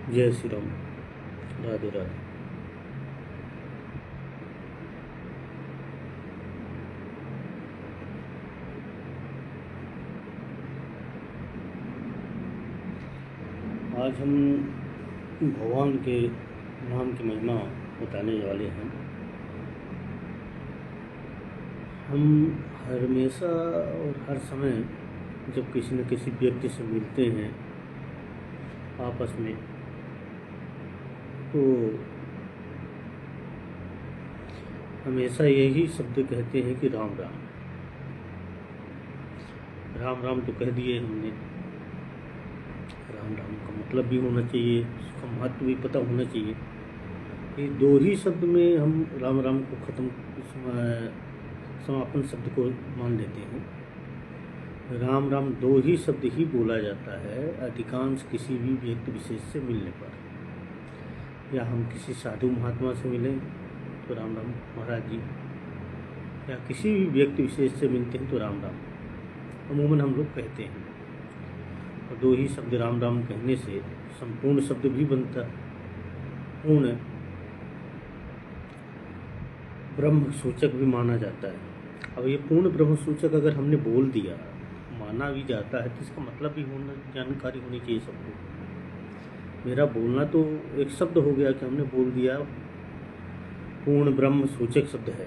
जय श्री राम। राधे राधे। आज हम भगवान के नाम की महिमा बताने वाले हैं। हम हमेशा और हर समय जब किसी न किसी व्यक्ति से मिलते हैं आपस में, तो हमेशा यही शब्द कहते हैं कि राम राम। राम राम तो कह दिए हमने, राम राम का मतलब भी होना चाहिए, उसका महत्व भी पता होना चाहिए। ये दो ही शब्द में हम राम राम को समापन शब्द को मान लेते हैं। राम राम दो ही शब्द ही बोला जाता है अधिकांश किसी भी व्यक्ति विशेष से मिलने पर। या हम किसी साधु महात्मा से मिलें तो राम राम महाराज जी, या किसी भी व्यक्ति विशेष से मिलते हैं तो राम राम अमूमन हम लोग कहते हैं। और दो ही शब्द राम राम कहने से संपूर्ण शब्द भी बनता है, पूर्ण ब्रह्म सूचक भी माना जाता है। अब ये पूर्ण ब्रह्म सूचक अगर हमने बोल दिया, माना भी जाता है, तो इसका मतलब भी होना, जानकारी होनी चाहिए सबको। मेरा बोलना तो एक शब्द हो गया कि हमने बोल दिया पूर्ण ब्रह्म सूचक शब्द है।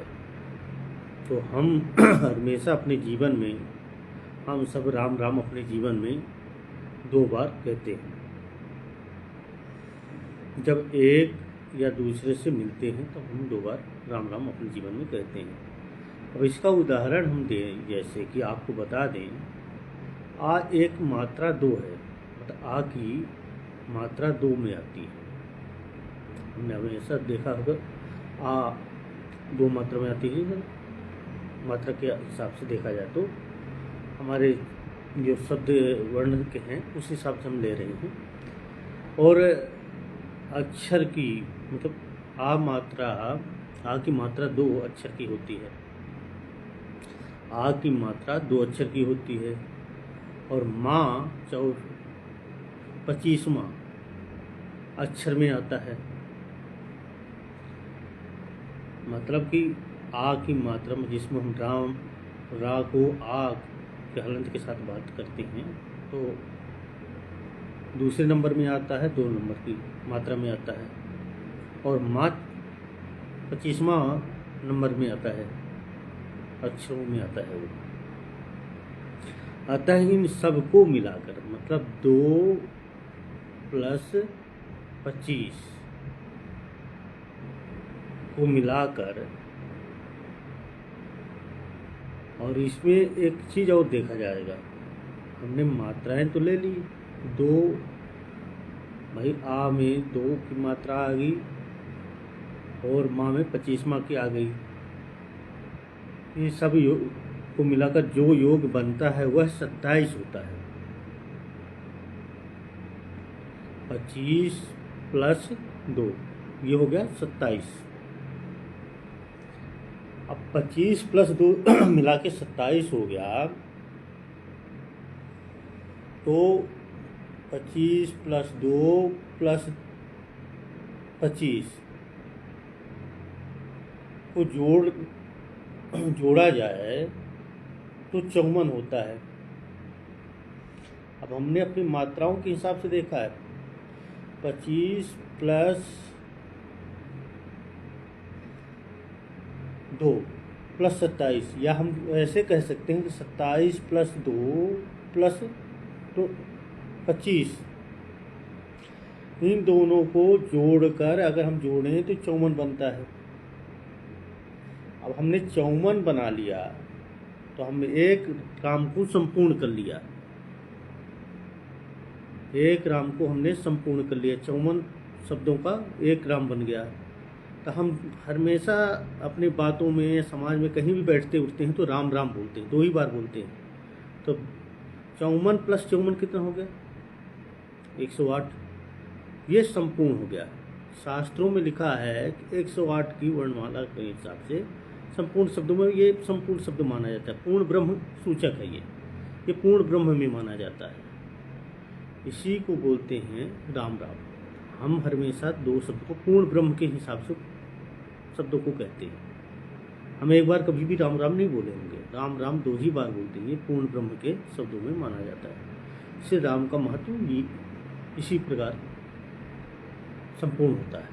तो हम हमेशा अपने जीवन में, हम सब राम राम अपने जीवन में 2 बार कहते हैं। जब एक या दूसरे से मिलते हैं तो हम 2 बार राम राम अपने जीवन में कहते हैं। अब इसका उदाहरण हम दें, जैसे कि आपको बता दें, आ एक मात्रा 2 है, मतलब आ की मात्रा 2 में आती है। हमने हमेशा देखा होगा आ 2 मात्रा में आती है। मात्रा के हिसाब से देखा जाए तो हमारे जो शब्द वर्ण के हैं उस हिसाब से हम ले रहे हैं। और अक्षर की मतलब आ की मात्रा 2 अक्षर की होती है। आ की मात्रा 2 अक्षर की होती है। और माँ 25वां अक्षर में आता है। मतलब कि आ की मात्रा में, जिसमें हम राम रा को आ के हलंत के साथ बात करते हैं, तो दूसरे नंबर में आता है, 2 नंबर की मात्रा में आता है। और माँ 25वां नंबर में आता है, अक्षरों में आता है वो। अतः इन सबको मिलाकर, मतलब 2 + 25 को मिलाकर, और इसमें एक चीज़ और देखा जाएगा। हमने मात्राएं तो ले ली 2, भाई आ में 2 की मात्रा आ गई और माँ में 25वां की आ गई। ये सब योग को मिलाकर जो योग बनता है वह 27 होता है। 25 + 2 ये हो गया 27। अब 25 + 2 मिला के 27 हो गया। तो 25 + 2 + 25 को जोड़ा जाए तो 54 होता है। अब हमने अपनी मात्राओं के हिसाब से देखा है, 25 + 2 + 27, या हम ऐसे कह सकते हैं कि 27 + 2 + 25, इन दोनों को जोड़कर अगर हम जोड़ें तो 54 बनता है। अब हमने 54 बना लिया तो हमने एक राम को संपूर्ण कर लिया। एक राम को हमने संपूर्ण कर लिया, 54 शब्दों का एक राम बन गया। तो हम हमेशा अपनी बातों में, समाज में कहीं भी बैठते उठते हैं तो राम राम बोलते हैं, 2 ही बार बोलते हैं। तो 54 + 54 कितना हो गया? 108। ये संपूर्ण हो गया। शास्त्रों में लिखा है कि 108 की वर्णमाला के हिसाब से संपूर्ण शब्दों में ये संपूर्ण शब्द माना जाता है। पूर्ण ब्रह्म सूचक है ये पूर्ण ब्रह्म में माना जाता है। इसी को बोलते हैं राम राम। हम हमेशा दो शब्द को पूर्ण ब्रह्म के हिसाब से शब्दों को कहते हैं। हम एक बार कभी भी राम राम नहीं बोले होंगे, राम राम 2 ही बार बोलते हैं। ये पूर्ण ब्रह्म के शब्दों में माना जाता है। इससे राम का महत्व भी इसी प्रकार संपूर्ण होता है।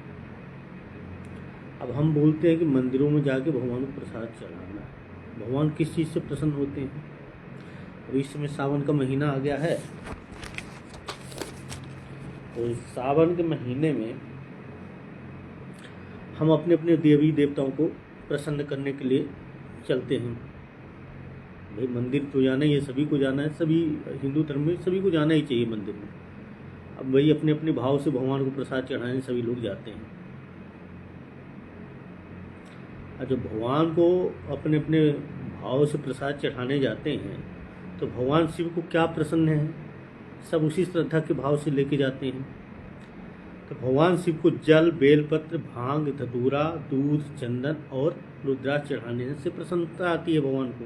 अब हम बोलते हैं कि मंदिरों में जाके भगवान को प्रसाद चढ़ाना है। भगवान किस चीज़ से प्रसन्न होते हैं? अब इस समय सावन का महीना आ गया है, तो सावन के महीने में हम अपने अपने देवी देवताओं को प्रसन्न करने के लिए चलते हैं। भाई मंदिर तो जाना ही है, सभी को जाना है, सभी हिंदू धर्म में सभी को जाना ही चाहिए मंदिर में। अब वही अपने अपने भाव से भगवान को प्रसाद चढ़ाने सभी लोग जाते हैं। और जब भगवान को अपने अपने भाव से प्रसाद चढ़ाने जाते हैं तो भगवान शिव को क्या प्रसन्न है, सब उसी श्रद्धा के भाव से लेके जाते हैं। तो भगवान शिव को जल, बेलपत्र, भांग, धतूरा, दूध, चंदन और रुद्राक्ष चढ़ाने से प्रसन्नता आती है भगवान को।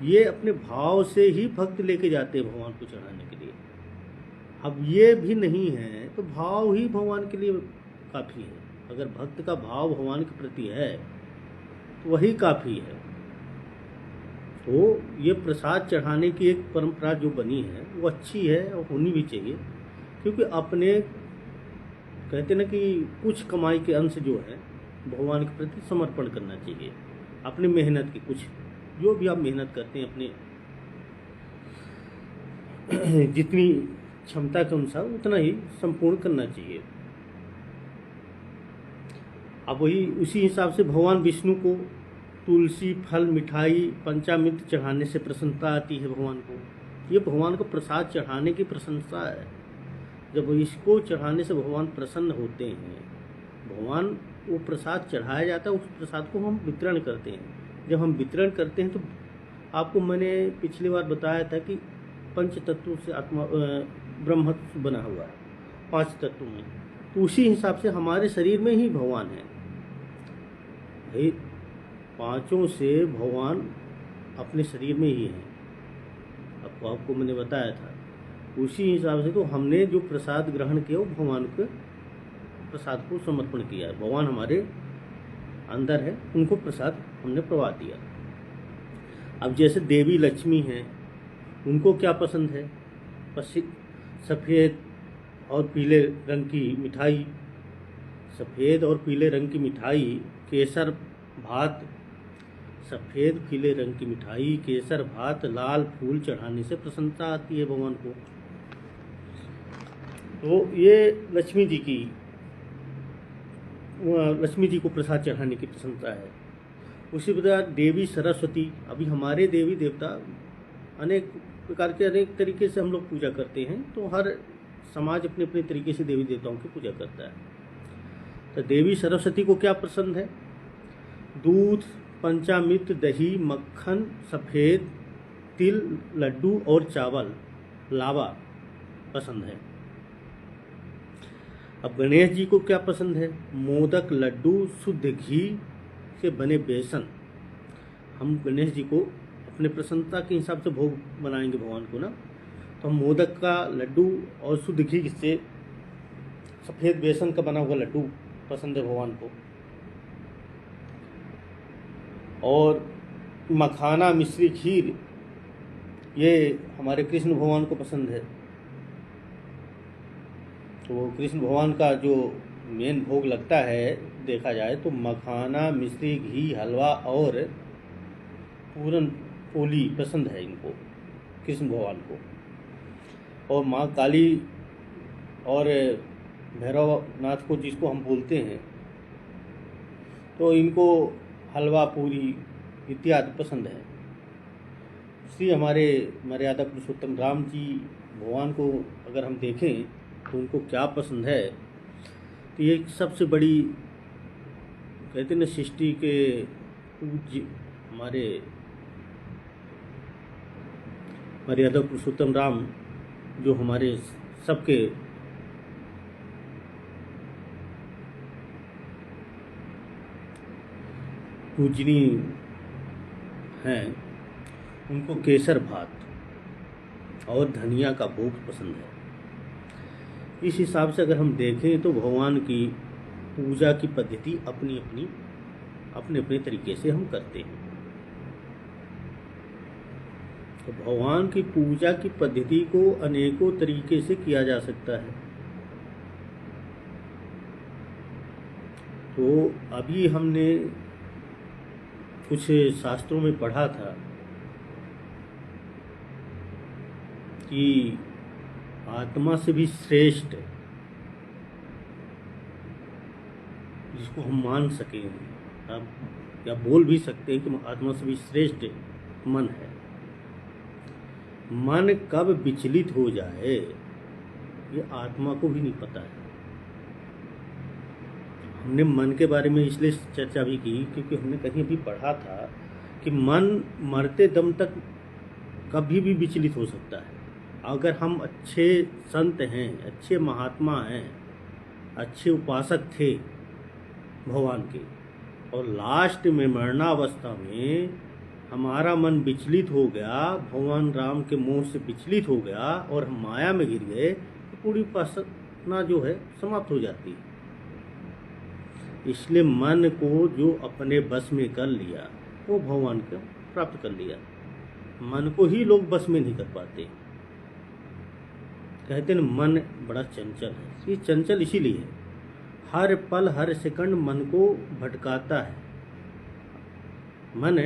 ये अपने भाव से ही भक्त लेके जाते हैं भगवान को चढ़ाने के लिए। अब ये भी नहीं है तो भाव ही भगवान के लिए काफ़ी है। अगर भक्त का भाव भगवान के प्रति है तो वही काफ़ी है। तो ये प्रसाद चढ़ाने की एक परंपरा जो बनी है वो अच्छी है और होनी भी चाहिए, क्योंकि अपने कहते ना कि कुछ कमाई के अंश जो है भगवान के प्रति समर्पण करना चाहिए। अपनी मेहनत की कुछ, जो भी आप मेहनत करते हैं अपने जितनी क्षमता के अनुसार उतना ही संपूर्ण करना चाहिए। अब वही उसी हिसाब से भगवान विष्णु को तुलसी, फल, मिठाई, पंचामृत चढ़ाने से प्रसन्नता आती है भगवान को। ये भगवान को प्रसाद चढ़ाने की प्रशंसा है। जब इसको चढ़ाने से भगवान प्रसन्न होते हैं, भगवान वो प्रसाद चढ़ाया जाता है, उस प्रसाद को हम वितरण करते हैं। जब हम वितरण करते हैं तो आपको मैंने पिछली बार बताया था कि 5 तत्वों से आत्मा ब्रह्म बना हुआ है, 5 तत्वों में। तो उसी हिसाब से हमारे शरीर में ही भगवान है। भाई 5 से भगवान अपने शरीर में ही है, आपको मैंने बताया था। उसी हिसाब से तो हमने जो प्रसाद ग्रहण किया वो भगवान के प्रसाद को समर्पण किया है। भगवान हमारे अंदर है, उनको प्रसाद हमने प्रवाह दिया। अब जैसे देवी लक्ष्मी हैं, उनको क्या पसंद है? सफ़ेद और पीले रंग की मिठाई, सफ़ेद और पीले रंग की मिठाई, केसर भात, सफ़ेद पीले रंग की मिठाई, केसर भात, लाल फूल चढ़ाने से प्रसन्नता आती है भगवान को। तो ये लक्ष्मी जी को प्रसाद चढ़ाने की प्रसन्नता है। उसी प्रकार देवी सरस्वती, अभी हमारे देवी देवता अनेक प्रकार के अनेक तरीके से हम लोग पूजा करते हैं। तो हर समाज अपने अपने तरीके से देवी देवताओं की पूजा करता है। तो देवी सरस्वती को क्या पसंद है? दूध, पंचामृत, दही, मक्खन, सफ़ेद तिल, लड्डू और चावल, लावा पसंद है। अब गणेश जी को क्या पसंद है? मोदक, लड्डू, शुद्ध घी से बने बेसन। हम गणेश जी को अपने प्रसन्नता के हिसाब से भोग बनाएंगे भगवान को ना, तो हम मोदक का लड्डू और शुद्ध घी से सफ़ेद बेसन का बना हुआ लड्डू पसंद है भगवान को। और मखाना, मिश्री, खीर, ये हमारे कृष्ण भगवान को पसंद है। तो कृष्ण भगवान का जो मेन भोग लगता है देखा जाए तो मखाना, मिश्री, घी, हलवा और पूरन पोली पसंद है इनको, कृष्ण भगवान को। और माँ काली और भैरवनाथ को जिसको हम बोलते हैं, तो इनको हलवा, पूरी इत्यादि पसंद है। इसलिए हमारे मर्यादा पुरुषोत्तम राम जी भगवान को अगर हम देखें तो उनको क्या पसंद है, तो ये सबसे बड़ी कहते हैं ना सृष्टि के पूज्य हमारे मर्यादा पुरुषोत्तम राम जो हमारे सबके पूजनीय हैं, उनको केसर भात और धनिया का भोग पसंद है। इस हिसाब से अगर हम देखें तो भगवान की पूजा की पद्धति अपने अपने तरीके से हम करते हैं। तो भगवान की पूजा की पद्धति को अनेकों तरीके से किया जा सकता है। तो अभी हमने कुछ शास्त्रों में पढ़ा था कि आत्मा से भी श्रेष्ठ, जिसको हम मान सकें, अब या बोल भी सकते हैं कि आत्मा से भी श्रेष्ठ मन है। मन कब विचलित हो जाए ये आत्मा को भी नहीं पता है। हमने मन के बारे में इसलिए चर्चा भी की क्योंकि हमने कहीं भी पढ़ा था कि मन मरते दम तक कभी भी विचलित हो सकता है। अगर हम अच्छे संत हैं, अच्छे महात्मा हैं, अच्छे उपासक थे भगवान के, और लास्ट में मरणावस्था में हमारा मन विचलित हो गया, भगवान राम के मोह से विचलित हो गया और हम माया में गिर गए, तो पूरी उपासना जो है समाप्त हो जाती है। इसलिए मन को जो अपने बस में कर लिया वो भगवान को प्राप्त कर लिया। मन को ही लोग बस में नहीं कर पाते। कहते हैं मन बड़ा चंचल है। ये चंचल इसीलिए है, हर पल हर सेकंड मन को भटकाता है। मन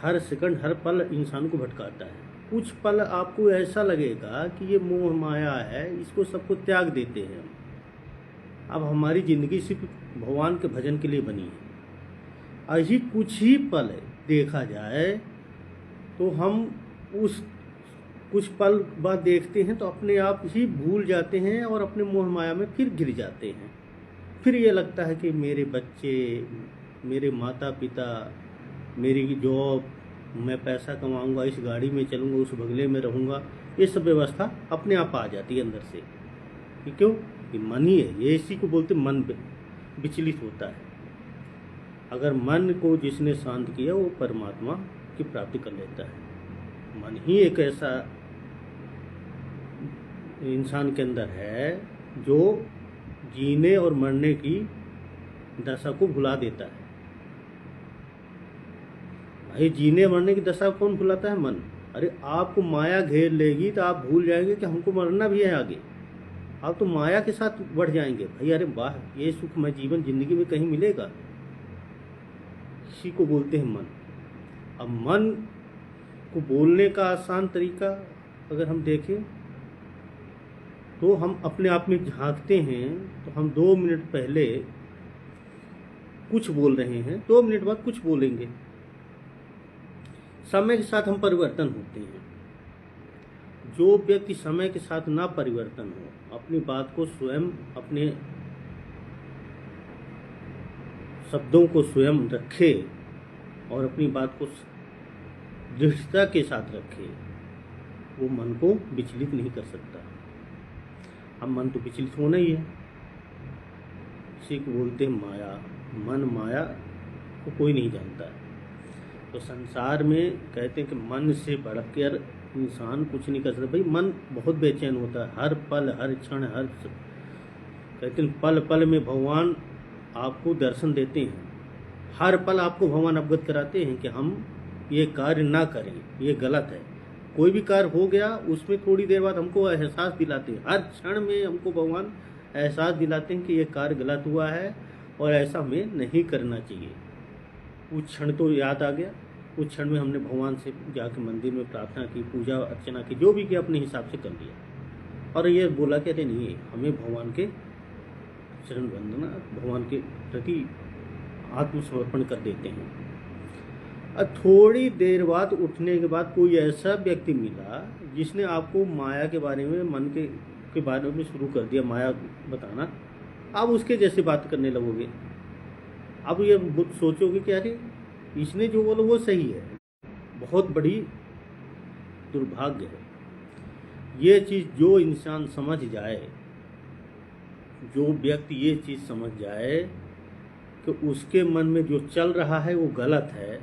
हर सेकंड हर पल इंसान को भटकाता है। कुछ पल आपको ऐसा लगेगा कि ये मोह माया है, इसको सबको त्याग देते हैं हम। अब हमारी ज़िंदगी सिर्फ भगवान के भजन के लिए बनी है। ऐसी कुछ ही पल देखा जाए तो हम उस कुछ पल बाद देखते हैं तो अपने आप ही भूल जाते हैं और अपने मोह माया में फिर गिर जाते हैं। फिर ये लगता है कि मेरे बच्चे, मेरे माता पिता, मेरी जॉब, मैं पैसा कमाऊंगा, इस गाड़ी में चलूंगा, उस बंगले में रहूंगा, ये सब व्यवस्था अपने आप आ जाती है अंदर से। कि क्यों? ये मन ही है। ये इसी को बोलते मन विचलित होता है। अगर मन को जिसने शांत किया वो परमात्मा की प्राप्ति कर लेता है। मन ही एक ऐसा इंसान के अंदर है जो जीने और मरने की दशा को भुला देता है। भाई, जीने मरने की दशा कौन भुलाता है? मन। अरे आपको माया घेर लेगी तो आप भूल जाएंगे कि हमको मरना भी है आगे। आप तो माया के साथ बढ़ जाएंगे। भाई अरे वाह, ये सुखमय जीवन जिंदगी में कहीं मिलेगा? इसी को बोलते हैं मन। अब मन को बोलने का आसान तरीका अगर हम देखें तो हम अपने आप में झांकते हैं तो हम 2 मिनट पहले कुछ बोल रहे हैं, 2 मिनट बाद कुछ बोलेंगे। समय के साथ हम परिवर्तन होते हैं। जो व्यक्ति समय के साथ ना परिवर्तन हो, अपनी बात को स्वयं, अपने शब्दों को स्वयं रखे और अपनी बात को दृढ़ता के साथ रखे, वो मन को विचलित नहीं कर सकता। अब मन तो विचलित होना ही है। इसी को बोलते हैं माया। मन माया को कोई नहीं जानता है। तो संसार में कहते हैं कि मन से बढ़कर इंसान कुछ नहीं कर सकता। भाई मन बहुत बेचैन होता है, हर पल हर क्षण हर, कहते हैं पल पल में भगवान आपको दर्शन देते हैं। हर पल आपको भगवान अवगत कराते हैं कि हम ये कार्य ना करें, ये गलत है। कोई भी कार्य हो गया उसमें थोड़ी देर बाद हमको एहसास दिलाते हैं। हर क्षण में हमको भगवान एहसास दिलाते हैं कि ये कार्य गलत हुआ है और ऐसा हमें नहीं करना चाहिए। उस क्षण तो याद आ गया, उस क्षण में हमने भगवान से जाके मंदिर में प्रार्थना की, पूजा अर्चना की, जो भी किया अपने हिसाब से कर लिया और ये बोला कि अरे नहीं, हमें भगवान के चरण वंदना, भगवान के प्रति आत्मसमर्पण कर देते हैं। और थोड़ी देर बाद उठने के बाद कोई ऐसा व्यक्ति मिला जिसने आपको माया के बारे में, मन के बारे में शुरू कर दिया माया बताना। आप उसके जैसे बात करने लगोगे। अब ये सोचोगे कि अरे इसने जो बोला वो सही है। बहुत बड़ी दुर्भाग्य है। ये चीज़ जो इंसान समझ जाए, जो व्यक्ति ये चीज़ समझ जाए कि उसके मन में जो चल रहा है वो गलत है,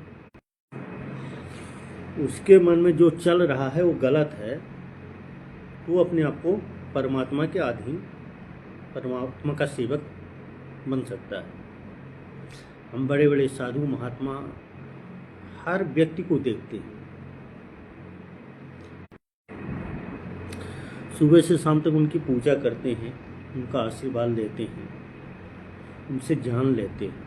उसके मन में जो चल रहा है वो गलत है, वो अपने आप को परमात्मा के अधीन परमात्मा का सेवक बन सकता है। हम बड़े बड़े साधु महात्मा हर व्यक्ति को देखते हैं, सुबह से शाम तक उनकी पूजा करते हैं, उनका आशीर्वाद लेते हैं, उनसे जान लेते हैं,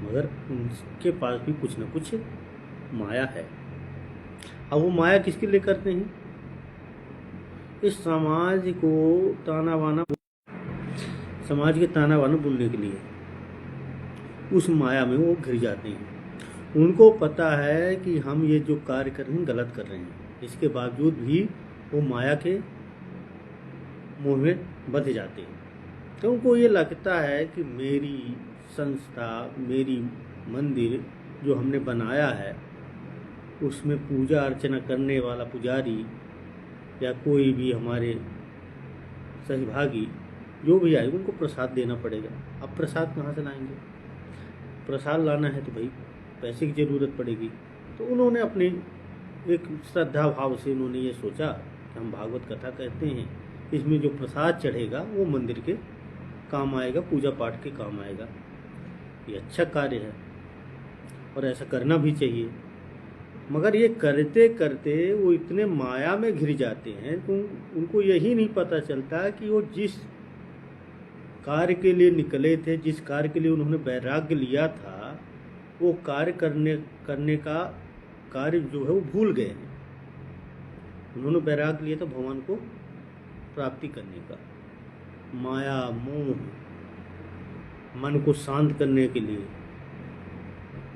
मगर उनके पास भी कुछ न कुछ माया है। अब वो माया किसके लिए करते हैं? इस समाज को ताना बाना, समाज के ताना बाना बोलने के लिए उस माया में वो घिर जाते हैं। उनको पता है कि हम ये जो कार्य कर रहे हैं गलत कर रहे हैं, इसके बावजूद भी वो माया के मोह में बंध जाते हैं। तो उनको ये लगता है कि मेरी संस्था, मेरी मंदिर जो हमने बनाया है, उसमें पूजा अर्चना करने वाला पुजारी या कोई भी हमारे सहभागी जो भी आए उनको प्रसाद देना पड़ेगा। अब प्रसाद कहाँ से लाएंगे? प्रसाद लाना है तो भाई पैसे की ज़रूरत पड़ेगी। तो उन्होंने अपने एक श्रद्धा भाव से उन्होंने ये सोचा कि हम भागवत कथा कहते हैं, इसमें जो प्रसाद चढ़ेगा वो मंदिर के काम आएगा, पूजा पाठ के काम आएगा। ये अच्छा कार्य है और ऐसा करना भी चाहिए। मगर ये करते करते वो इतने माया में घिर जाते हैं तो उनको यही नहीं पता चलता कि वो जिस कार्य के लिए निकले थे, जिस कार्य के लिए उन्होंने वैराग्य लिया था, वो कार्य करने का कार्य जो है वो भूल गए हैं। उन्होंने वैराग्य लिया था भगवान को प्राप्ति करने का, माया मोह मन को शांत करने के लिए,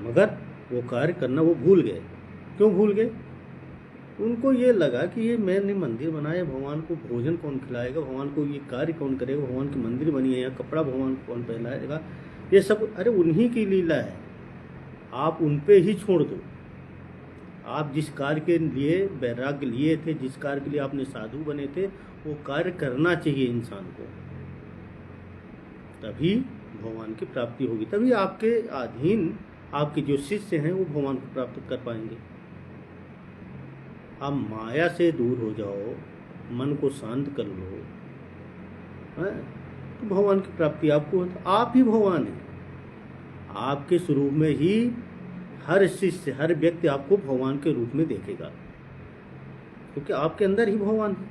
मगर वो कार्य करना वो भूल गए। क्यों भूल गए? उनको ये लगा कि ये मैंने मंदिर बनाया, भगवान को भोजन कौन खिलाएगा, भगवान को ये कार्य कौन करेगा, भगवान की मंदिर बनी है, यहाँ कपड़ा भगवान को कौन पहनाएगा, ये सब अरे उन्हीं की लीला है। आप उन पे ही छोड़ दो। आप जिस कार्य के लिए वैराग्य लिए थे, जिस कार्य के लिए आपने साधु बने थे, वो कार्य करना चाहिए इंसान को, तभी भगवान की प्राप्ति होगी। तभी आपके अधीन आपके जो शिष्य हैं वो भगवान को प्राप्त कर पाएंगे। आप माया से दूर हो जाओ, मन को शांत कर लो, तो भगवान की प्राप्ति आपको हो। तो आप ही भगवान हैं। आपके स्वरूप में ही हर शिष्य, हर व्यक्ति आपको भगवान के रूप में देखेगा, क्योंकि आपके अंदर ही भगवान है।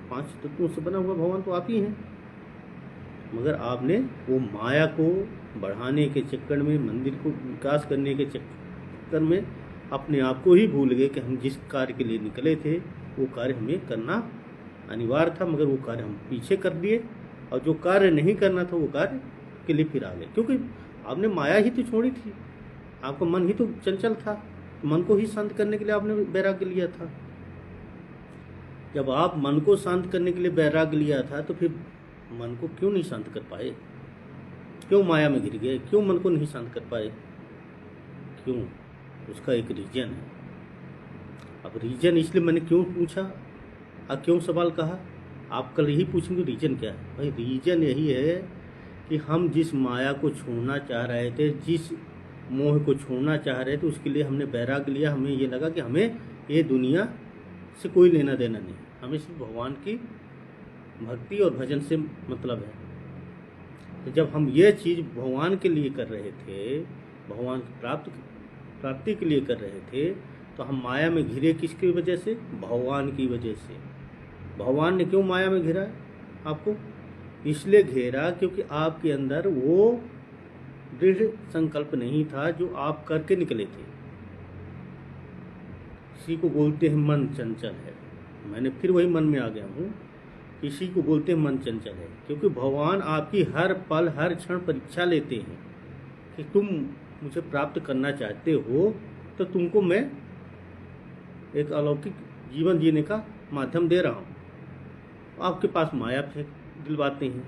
5 तत्वों से बना हुआ भगवान तो आप ही हैं। मगर आपने वो माया को बढ़ाने के चक्कर में, मंदिर को विकास करने के चक्कर में अपने आप को ही भूल गए कि हम जिस कार्य के लिए निकले थे वो कार्य हमें करना अनिवार्य था, मगर वो कार्य हम पीछे कर दिए, और जो कार्य नहीं करना था वो कार्य के लिए फिर आ गए। क्योंकि आपने माया ही तो छोड़ी थी, आपका मन ही तो चंचल था, मन को ही शांत करने के लिए आपने वैराग्य लिया था। जब आप मन को शांत करने के लिए वैराग्य लिया था तो फिर मन को क्यों नहीं शांत कर पाए? क्यों माया में गिर गए? क्यों मन को नहीं शांत कर पाए? क्यों? उसका एक रीजन है। अब रीजन इसलिए मैंने क्यों पूछा और क्यों सवाल कहा, आप कल यही पूछेंगे रीजन क्या है। भाई रीजन यही है कि हम जिस माया को छोड़ना चाह रहे थे, जिस मोह को छोड़ना चाह रहे थे, उसके लिए हमने वैराग्य लिया। हमें ये लगा कि हमें ये दुनिया से कोई लेना देना नहीं, हमें सिर्फ भगवान की भक्ति और भजन से मतलब है। तो जब हम ये चीज़ भगवान के लिए कर रहे थे, भगवान की प्राप्ति के लिए कर रहे थे, तो हम माया में घिरे किसकी वजह से? भगवान की वजह से। भगवान ने क्यों माया में घिरा आपको? इसलिए घेरा क्योंकि आपके अंदर वो दृढ़ संकल्प नहीं था जो आप करके निकले थे। इसी को बोलते हैं मन चंचल है। मैंने फिर वही मन में आ गया हूँ, इसी को बोलते हैं मन चंचल है, क्योंकि भगवान आपकी हर पल हर क्षण परीक्षा लेते हैं कि तुम मुझे प्राप्त करना चाहते हो तो तुमको मैं एक अलौकिक जीवन जीने का माध्यम दे रहा हूँ। आपके पास माया फेंक दिलवाते हैं,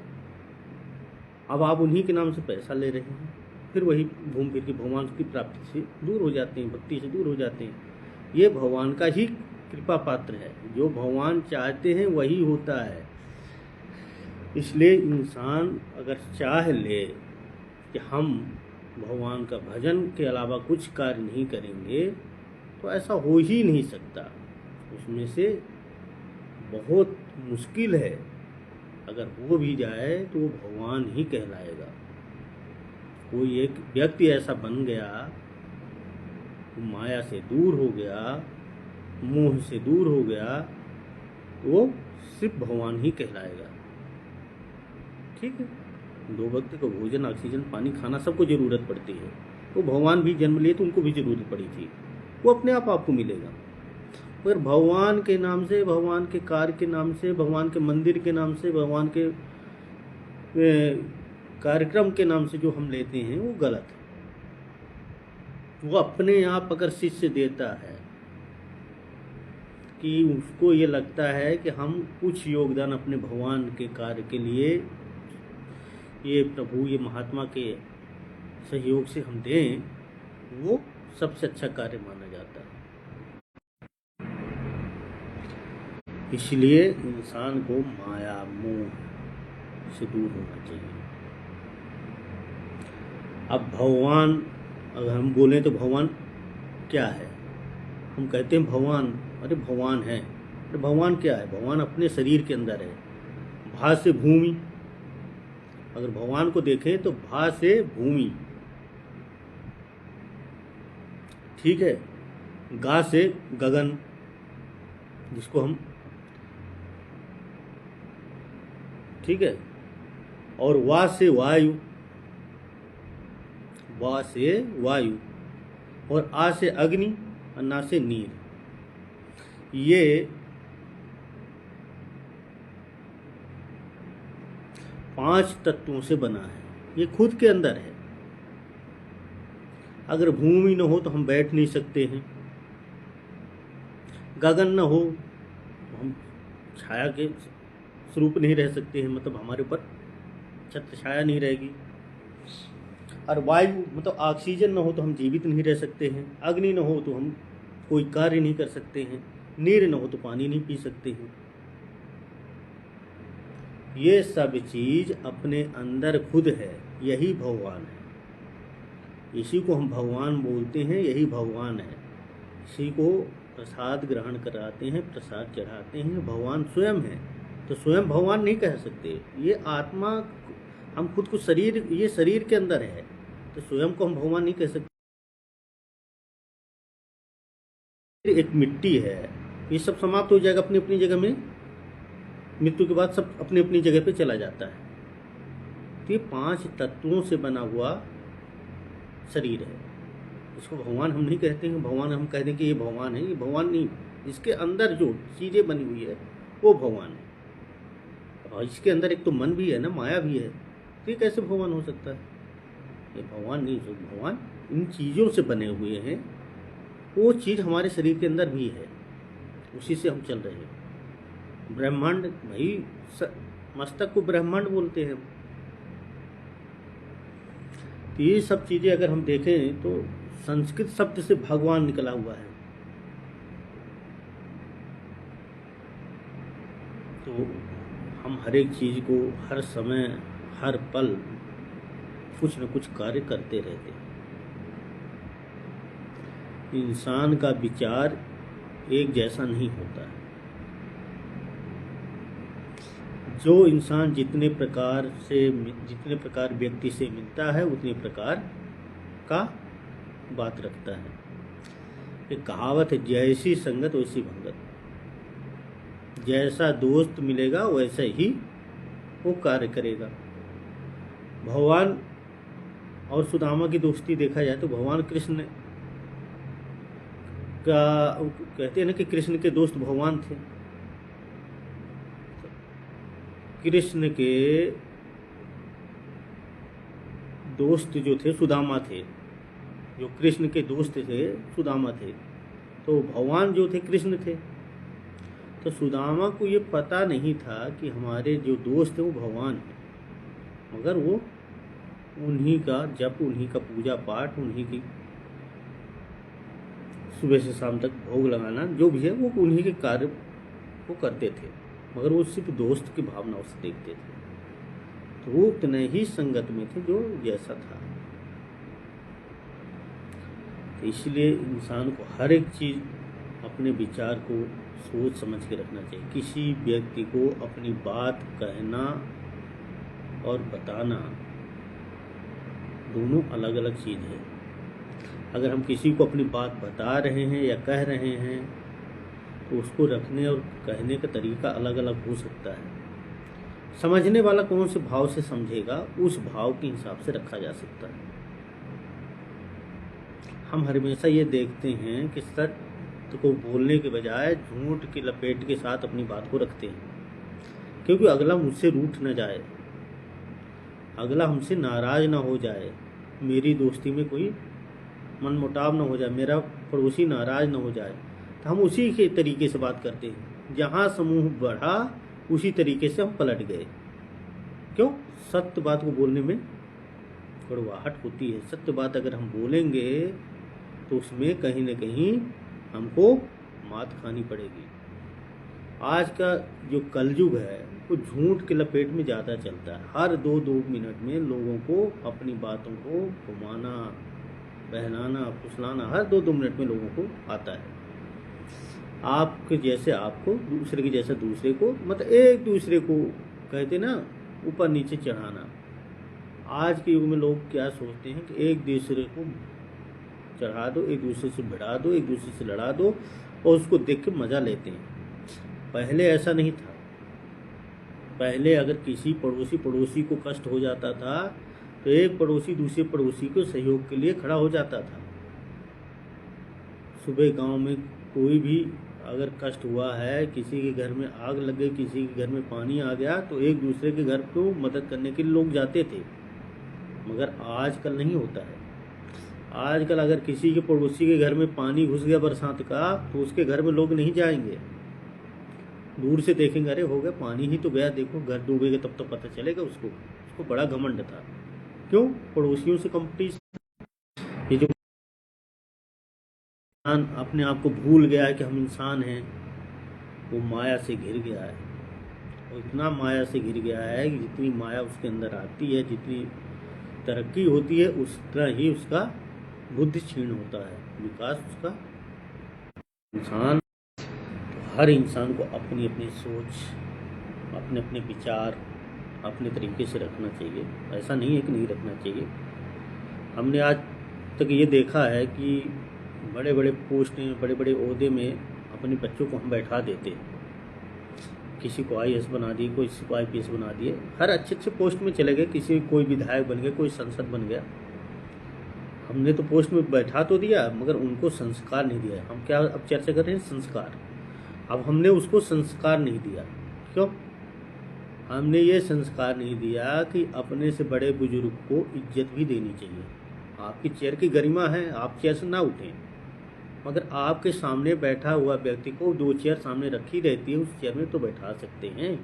अब आप उन्हीं के नाम से पैसा ले रहे हैं, फिर वही घूम फिर के भगवान की प्राप्ति से दूर हो जाते हैं, भक्ति से दूर हो जाते हैं। ये भगवान का ही कृपा पात्र है, जो भगवान चाहते हैं वही होता है। इसलिए इंसान अगर चाह ले कि हम भगवान का भजन के अलावा कुछ कार्य नहीं करेंगे तो ऐसा हो ही नहीं सकता। उसमें से बहुत मुश्किल है अगर हो भी जाए तो वो भगवान ही कहलाएगा। कोई एक व्यक्ति ऐसा बन गया, माया से दूर हो गया, मोह से दूर हो गया, तो वो सिर्फ भगवान ही कहलाएगा। ठीक है, 2 वक्त का भोजन, ऑक्सीजन, पानी, खाना सबको ज़रूरत पड़ती है। वो भगवान भी जन्म लिए तो उनको भी ज़रूरत पड़ी थी, वो अपने आप आपको मिलेगा। मगर भगवान के नाम से, भगवान के कार्य के नाम से, भगवान के मंदिर के नाम से, भगवान के कार्यक्रम के नाम से जो हम लेते हैं वो गलत है। वो अपने आप अगर शिष्य देता है कि उसको ये लगता है कि हम कुछ योगदान अपने भगवान के कार्य के लिए, ये प्रभु, ये महात्मा के सहयोग से हम दें, वो सबसे अच्छा कार्य माना जाता है। इसलिए इंसान को माया, मोह से दूर होना चाहिए। अब भगवान, अगर हम बोलें तो भगवान क्या है? हम कहते हैं भगवान, अरे भगवान है। अरे भगवान क्या है? भगवान अपने शरीर के अंदर है। भा से भूमि, अगर भगवान को देखें तो भा से भूमि, ठीक है। गा से गगन, जिसको हम, ठीक है, और वा से वायु, वा से वायु, और आ से अग्नि, और ना से नीर। ये 5 तत्वों से बना है। ये खुद के अंदर है। अगर भूमि न हो तो हम बैठ नहीं सकते हैं, गगन न हो तो हम छाया के स्वरूप नहीं रह सकते हैं, मतलब हमारे ऊपर छत्र छाया नहीं रहेगी। और वायु मतलब ऑक्सीजन न हो तो हम जीवित नहीं रह सकते हैं। अग्नि न हो तो हम कोई कार्य नहीं कर सकते हैं। नीर न हो तो पानी नहीं पी सकते हैं। ये सब चीज अपने अंदर खुद है, यही भगवान है। इसी को हम भगवान बोलते हैं, यही भगवान है। इसी को प्रसाद ग्रहण कराते हैं, प्रसाद चढ़ाते हैं, भगवान स्वयं है। तो स्वयं भगवान नहीं कह सकते। ये आत्मा, हम खुद को शरीर, ये शरीर के अंदर है, तो स्वयं को हम भगवान नहीं कह सकते। एक मिट्टी है, ये सब समाप्त हो जाएगा अपनी अपनी जगह में। मृत्यु के बाद सब अपनी अपनी जगह पे चला जाता है। तो ये 5 तत्वों से बना हुआ शरीर है। इसको भगवान हम नहीं कहते हैं। भगवान हम कह दें कि ये भगवान है, ये भगवान नहीं। इसके अंदर जो चीज़ें बनी हुई है वो भगवान है। और इसके अंदर एक तो मन भी है ना, माया भी है। तो ये कैसे भगवान हो सकता है? ये भगवान नहीं हो। भगवान इन चीज़ों से बने हुए हैं। वो चीज़ हमारे शरीर के अंदर भी है, उसी से हम चल रहे हैं। ब्रह्मांड, भाई मस्तक को ब्रह्मांड बोलते हैं। तो ये सब चीज़ें अगर हम देखें तो संस्कृत शब्द से भगवान निकला हुआ है। तो हम हर एक चीज़ को हर समय, हर पल कुछ न कुछ कार्य करते रहते हैं। इंसान का विचार एक जैसा नहीं होता है। जो इंसान जितने प्रकार व्यक्ति से मिलता है, उतने प्रकार का बात रखता है। एक कहावत है, जैसी संगत वैसी भंगत। जैसा दोस्त मिलेगा वैसे ही वो कार्य करेगा। भगवान और सुदामा की दोस्ती देखा जाए तो भगवान कृष्ण का, कहते हैं ना कि कृष्ण के दोस्त भगवान थे। कृष्ण के दोस्त जो थे सुदामा थे। जो कृष्ण के दोस्त थे सुदामा थे। तो भगवान जो थे कृष्ण थे। तो सुदामा को ये पता नहीं था कि हमारे जो दोस्त हैं वो भगवान हैं, मगर वो उन्हीं का जप, उन्हीं का पूजा पाठ, उन्हीं की सुबह से शाम तक भोग लगाना जो भी है वो उन्हीं के कार्य वो करते थे, मगर वो सिर्फ दोस्त की भावनाओं से देखते थे। तो वो उतने ही संगत में थे जो जैसा था। तो इसलिए इंसान को हर एक चीज़ अपने विचार को सोच समझ के रखना चाहिए। किसी व्यक्ति को अपनी बात कहना और बताना दोनों अलग अलग चीज़ है। अगर हम किसी को अपनी बात बता रहे हैं या कह रहे हैं तो उसको रखने और कहने का तरीका अलग अलग हो सकता है। समझने वाला कौन से भाव से समझेगा, उस भाव के हिसाब से रखा जा सकता है। हम हमेशा ये देखते हैं कि सत्य को बोलने के बजाय झूठ की लपेट के साथ अपनी बात को रखते हैं, क्योंकि अगला मुझसे रूठ न जाए, अगला हमसे नाराज ना हो जाए, मेरी दोस्ती में कोई मनमुटाव ना हो जाए, मेरा पड़ोसी नाराज ना हो जाए, तो हम उसी के तरीके से बात करते हैं। जहाँ समूह बढ़ा उसी तरीके से हम पलट गए। क्यों? सत्य बात को बोलने में कड़वाहट होती है। सत्य बात अगर हम बोलेंगे तो उसमें कहीं न कहीं हमको मात खानी पड़ेगी। आज का जो कलयुग है वो झूठ के लपेट में ज़्यादा चलता है। हर 2-2 मिनट में लोगों को अपनी बातों को घुमाना, बहलाना, फुसलाना हर 2-2 मिनट में लोगों को आता है। आपके जैसे आपको, दूसरे के जैसा दूसरे को, मतलब एक दूसरे को कहते ना ऊपर नीचे चढ़ाना। आज के युग में लोग क्या सोचते हैं कि एक दूसरे को चढ़ा दो, एक दूसरे से भिड़ा दो, एक दूसरे से लड़ा दो और उसको देख के मज़ा लेते हैं। पहले ऐसा नहीं था। पहले अगर किसी पड़ोसी को कष्ट हो जाता था तो एक पड़ोसी दूसरे पड़ोसी को सहयोग के लिए खड़ा हो जाता था। सुबह गांव में कोई भी अगर कष्ट हुआ है, किसी के घर में आग लग गई, किसी के घर में पानी आ गया, तो एक दूसरे के घर को मदद करने के लिए लोग जाते थे। मगर आजकल नहीं होता है। आजकल अगर किसी के पड़ोसी के घर में पानी घुस गया बरसात का, तो उसके घर में लोग नहीं जाएंगे। दूर से देखेंगे, अरे हो गया, पानी ही तो गया, देखो घर डूबेगा तब तो पता चलेगा उसको बड़ा घमंड था। क्यों? पड़ोसियों से कंपटीशन। ये जो इंसान अपने आप को भूल गया है कि हम इंसान हैं, वो माया से घिर गया है। वो इतना माया से घिर गया है कि जितनी माया उसके अंदर आती है, जितनी तरक्की होती है, उस तरह ही उसका बुद्धि क्षीण होता है, विकास उसका। इंसान, हर इंसान को अपनी अपनी सोच, अपने अपने विचार अपने तरीके से रखना चाहिए। ऐसा नहीं है कि नहीं रखना चाहिए। हमने आज तक ये देखा है कि बड़े बड़े पोस्ट में, बड़े बड़े ओहदे में अपने बच्चों को हम बैठा देते हैं। किसी को IAS बना दिए, किसी को IPS बना दिए, हर अच्छे अच्छे पोस्ट में चले गए। किसी कोई विधायक बन गया, कोई सांसद बन गया। हमने तो पोस्ट में बैठा तो दिया, मगर उनको संस्कार नहीं दिया। हम क्या अब चर्चा कर रहे हैं? संस्कार। अब हमने उसको संस्कार नहीं दिया। क्यों? हमने ये संस्कार नहीं दिया कि अपने से बड़े बुजुर्ग को इज्जत भी देनी चाहिए। आपकी चेयर की गरिमा है, आप चेयर से ना उठें, मगर आपके सामने बैठा हुआ व्यक्ति को 2 चेयर सामने रखी रहती है, उस चेयर में तो बैठा सकते हैं।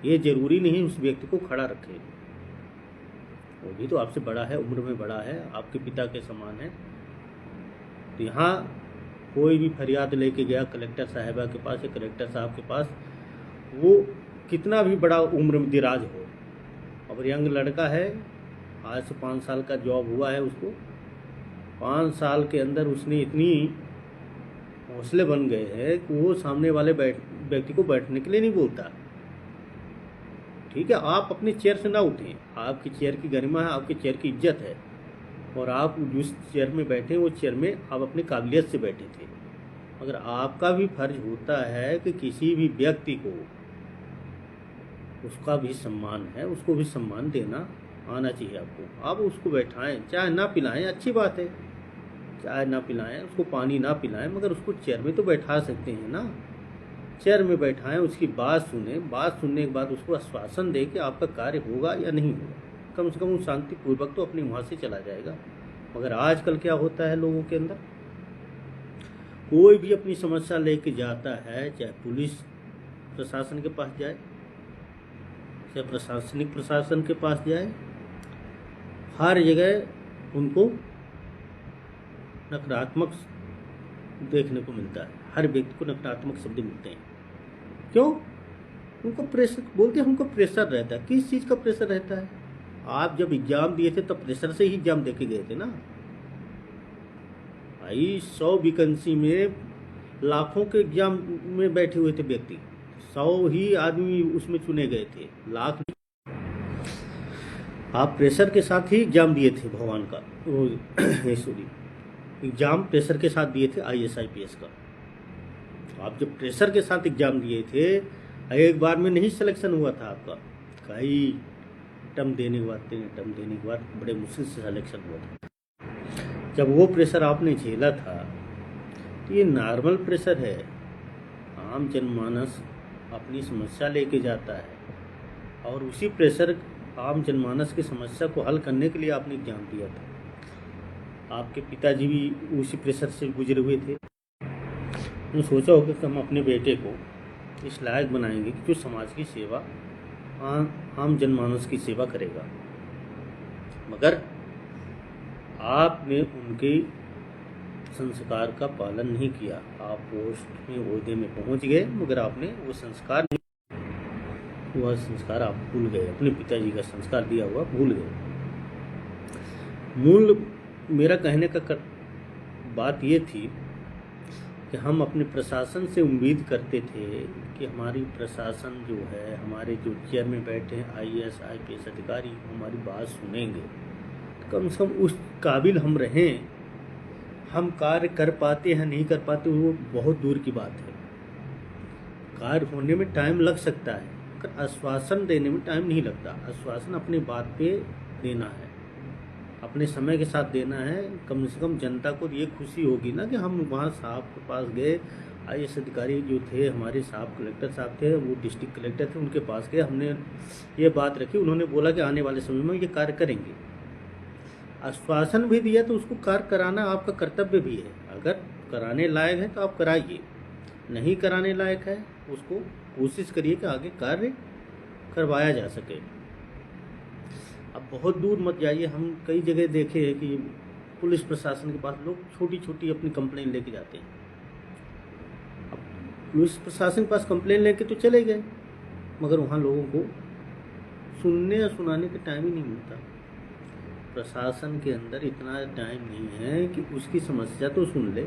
ये जरूरी नहीं उस व्यक्ति को खड़ा रखें। वो भी तो आपसे बड़ा है, उम्र में बड़ा है, आपके पिता के समान है। तो यहाँ कोई भी फरियाद लेके गया कलेक्टर साहिबा के पास या कलेक्टर साहब के पास, वो कितना भी बड़ा उम्र में दराज हो, अब यंग लड़का है, आज से 5 साल का जॉब हुआ है उसको, 5 साल के अंदर उसने इतनी हौसले बन गए हैं कि वो सामने वाले व्यक्ति को बैठने के लिए नहीं बोलता। ठीक है, आप अपनी चेयर से ना उठें। आपकी चेयर की गरिमा है, आपकी चेयर की इज्जत है, और आप जिस चेयर में बैठे वो चेयर में आप अपनी काबिलियत से बैठे थे। मगर आपका भी फर्ज होता है कि किसी भी व्यक्ति को उसका भी सम्मान है, उसको भी सम्मान देना आना चाहिए आपको। आप उसको बैठाएं, चाहे ना पिलाएं, अच्छी बात है, चाय ना पिलाएं, उसको पानी ना पिलाएं, मगर उसको चेयर में तो बैठा सकते हैं ना। चेयर में बैठाएं, उसकी बात सुने, बात सुनने के बाद उसको आश्वासन दे कि आपका कार्य होगा या नहीं होगा। कम से कम वो शांतिपूर्वक तो अपने वहाँ से चला जाएगा। मगर आजकल क्या होता है लोगों के अंदर, कोई भी अपनी समस्या लेके जाता है, चाहे पुलिस प्रशासन के पास जाए, चाहे प्रशासनिक प्रशासन के पास जाए, हर जगह उनको नकारात्मक देखने को मिलता है। हर व्यक्ति को नकारात्मक शब्द मिलते हैं। क्यों? उनको प्रेशर, बोलते हैं हमको प्रेशर रहता है। किस चीज़ का प्रेशर रहता है? आप जब एग्जाम दिए थे तब प्रेशर से ही एग्जाम देके गए थे ना भाई। 100 वैकेंसी में लाखों के एग्जाम में बैठे हुए थे व्यक्ति, 100 ही आदमी उसमें चुने गए थे, लाख नहीं। आप प्रेशर के साथ ही एग्जाम दिए थे भगवान का, वो सॉरी, एग्जाम प्रेशर के साथ दिए थे IAS IPS का। आप जब प्रेशर के साथ एग्जाम दिए थे, एक बार में नहीं सिलेक्शन हुआ था आपका, कई टर्म देने के बाद 3 टर्म देने के बाद बड़े मुश्किल से सिलेक्शन हुआ था। जब वो प्रेशर आपने झेला था, तो ये नॉर्मल प्रेशर है। आम जनमानस अपनी समस्या लेके जाता है, और उसी प्रेशर आम जनमानस की समस्या को हल करने के लिए आपने एग्जाम दिया था। आपके पिताजी भी उसी प्रेशर से गुजरे हुए थे। उन्होंने सोचा होगा कि हम अपने बेटे को इस लायक बनाएंगे कि जो समाज की सेवा, आम जनमानस की सेवा करेगा। मगर आपने उनके संस्कार का पालन नहीं किया। आप पोस्ट में ओहदे में पहुंच गए, मगर आपने वो संस्कार आप भूल गए, अपने पिताजी का संस्कार दिया हुआ भूल गए। मूल मेरा कहने का बात ये थी कि हम अपने प्रशासन से उम्मीद करते थे कि हमारी प्रशासन जो है, हमारे जो चेयर में बैठे हैं IAS IPS अधिकारी, हमारी बात सुनेंगे, तो कम से कम उस काबिल हम रहें। हम कार्य कर पाते हैं नहीं कर पाते, वो बहुत दूर की बात है। कार्य होने में टाइम लग सकता है, मगर आश्वासन देने में टाइम नहीं लगता। आश्वासन अपनी बात पे देना है, अपने समय के साथ देना है। कम से कम जनता को ये खुशी होगी ना कि हम वहाँ साहब के पास गए, IAS अधिकारी जो थे हमारे साहब, कलेक्टर साहब थे, वो डिस्ट्रिक्ट कलेक्टर थे, उनके पास गए, हमने ये बात रखी, उन्होंने बोला कि आने वाले समय में ये कार्य करेंगे। आश्वासन भी दिया, तो उसको कार्य कराना आपका कर्तव्य भी है। अगर कराने लायक है तो आप कराइए, नहीं कराने लायक है उसको कोशिश करिए कि आगे कार्य करवाया जा सके। अब बहुत दूर मत जाइए। हम कई जगह देखे हैं कि पुलिस प्रशासन के पास लोग छोटी छोटी अपनी कंप्लेन लेके जाते हैं। अब पुलिस प्रशासन के पास कंप्लेन लेके तो चले गए, मगर वहाँ लोगों को सुनने या सुनाने का टाइम ही नहीं मिलता। प्रशासन के अंदर इतना टाइम नहीं है कि उसकी समस्या तो सुन ले।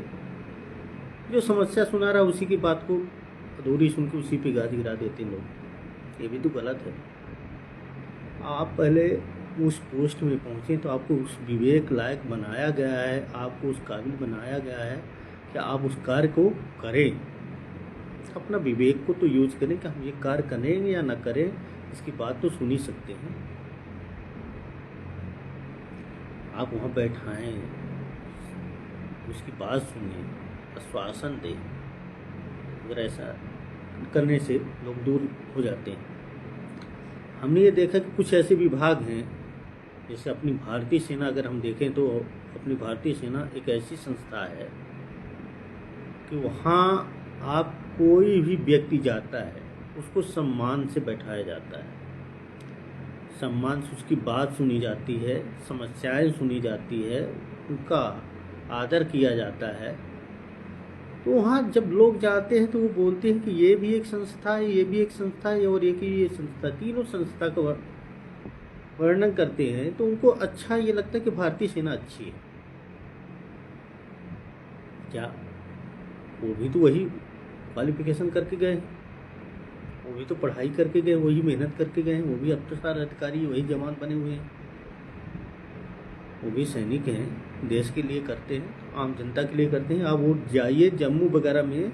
जो समस्या सुना रहा उसी की बात को अधूरी सुन के उसी पे गाज गिरा देते लोग। ये भी तो गलत है। आप पहले उस पोस्ट में पहुँचे तो आपको उस विवेक लायक बनाया गया है, आपको उस काबिल बनाया गया है कि आप उस कार्य को करें। अपना विवेक को तो यूज करें कि हम ये कार्य करेंगे या ना करें, इसकी बात तो सुन ही सकते हैं। आप वहाँ बैठाएं, उसकी बात सुने, आश्वासन दें। अगर ऐसा करने से लोग दूर हो जाते हैं। हमने ये देखा कि कुछ ऐसे विभाग हैं, जैसे अपनी भारतीय सेना अगर हम देखें तो अपनी भारतीय सेना एक ऐसी संस्था है कि वहाँ आप कोई भी व्यक्ति जाता है उसको सम्मान से बैठाया जाता है, सम्मान से उसकी बात सुनी जाती है, समस्याएं सुनी जाती है, उनका आदर किया जाता है। तो वहाँ जब लोग जाते हैं तो वो बोलते हैं कि ये भी एक संस्था है, ये भी एक संस्था है और एक ही ये संस्था, तीनों संस्था का वर्णन करते हैं। तो उनको अच्छा ये लगता है कि भारतीय सेना अच्छी है। क्या वो भी तो वही क्वालिफिकेशन करके गए हैं, वो भी तो पढ़ाई करके गए, वही मेहनत करके गए हैं, वो भी अफसर अधिकारी वही जवान बने हुए हैं, वो भी सैनिक हैं, देश के लिए करते हैं, आम जनता के लिए करते हैं। आप वो जाइए जम्मू वगैरह में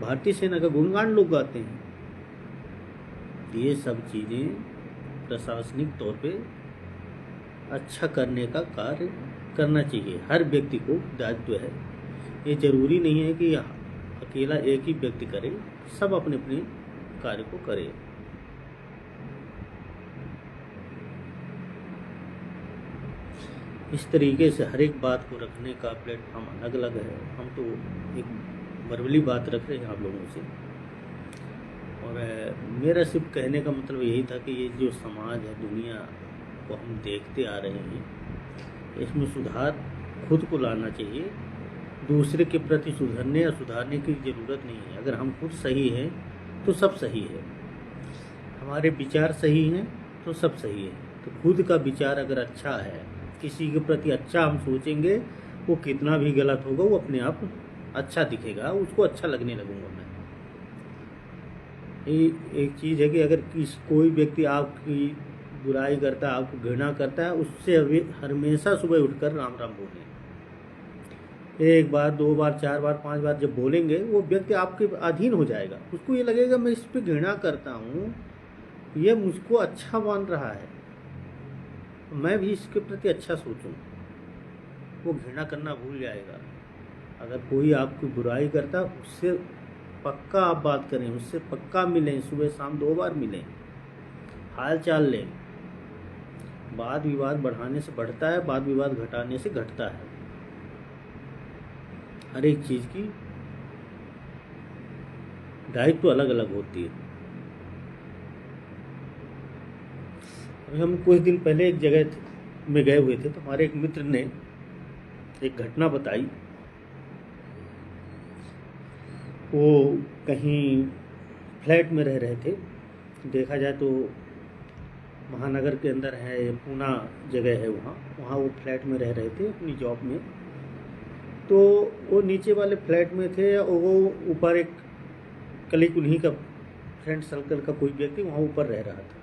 भारतीय सेना का गुणगान लोग गाते हैं। ये सब चीज़ें प्रशासनिक तौर पे अच्छा करने का कार्य करना चाहिए। हर व्यक्ति को दायित्व है। ये जरूरी नहीं है कि अकेला एक ही व्यक्ति करे, सब अपने अपने कार्य को करे। इस तरीके से हर एक बात को रखने का प्लेटफॉर्म अलग अलग है। हम तो एक वर्बली बात रख रहे हैं आप लोगों से, और मेरा सिर्फ कहने का मतलब यही था कि ये जो समाज है, दुनिया को हम देखते आ रहे हैं, इसमें सुधार खुद को लाना चाहिए। दूसरे के प्रति सुधरने या सुधारने की ज़रूरत नहीं है। अगर हम खुद सही हैं तो सब सही है, हमारे विचार सही हैं तो सब सही है। तो खुद का विचार अगर अच्छा है, किसी के प्रति अच्छा हम सोचेंगे, वो कितना भी गलत होगा वो अपने आप अच्छा दिखेगा, उसको अच्छा लगने लगूंगा मैं। ये एक चीज़ है कि अगर कोई व्यक्ति आपकी बुराई करता है, आपको घृणा करता है, उससे हमेशा सुबह उठकर राम राम बोलें। एक बार, दो बार, चार बार, पांच बार जब बोलेंगे, वो व्यक्ति आपके अधीन हो जाएगा। उसको ये लगेगा मैं इस पर घृणा करता हूँ, ये मुझको अच्छा मान रहा है, मैं भी इसके प्रति अच्छा सोचूं। वो घृणा करना भूल जाएगा। अगर कोई आपकी बुराई करता, उससे पक्का आप बात करें, उससे पक्का मिलें, सुबह शाम 2 बार मिलें, हाल चाल लें। वाद विवाद बढ़ाने से बढ़ता है, वाद विवाद घटाने से घटता है। हर एक चीज़ की दायित्व अलग अलग होती है। अभी हम कुछ दिन पहले एक जगह में गए हुए थे, तो हमारे एक मित्र ने एक घटना बताई। वो कहीं फ्लैट में रह रहे थे, देखा जाए तो महानगर के अंदर है, पूना जगह है, वहाँ वो फ्लैट में रह रहे थे अपनी जॉब में। तो वो नीचे वाले फ्लैट में थे और वो ऊपर एक कलीग उन्हीं का फ्रेंड सर्कल का कोई व्यक्ति वहाँ ऊपर रह रहा था।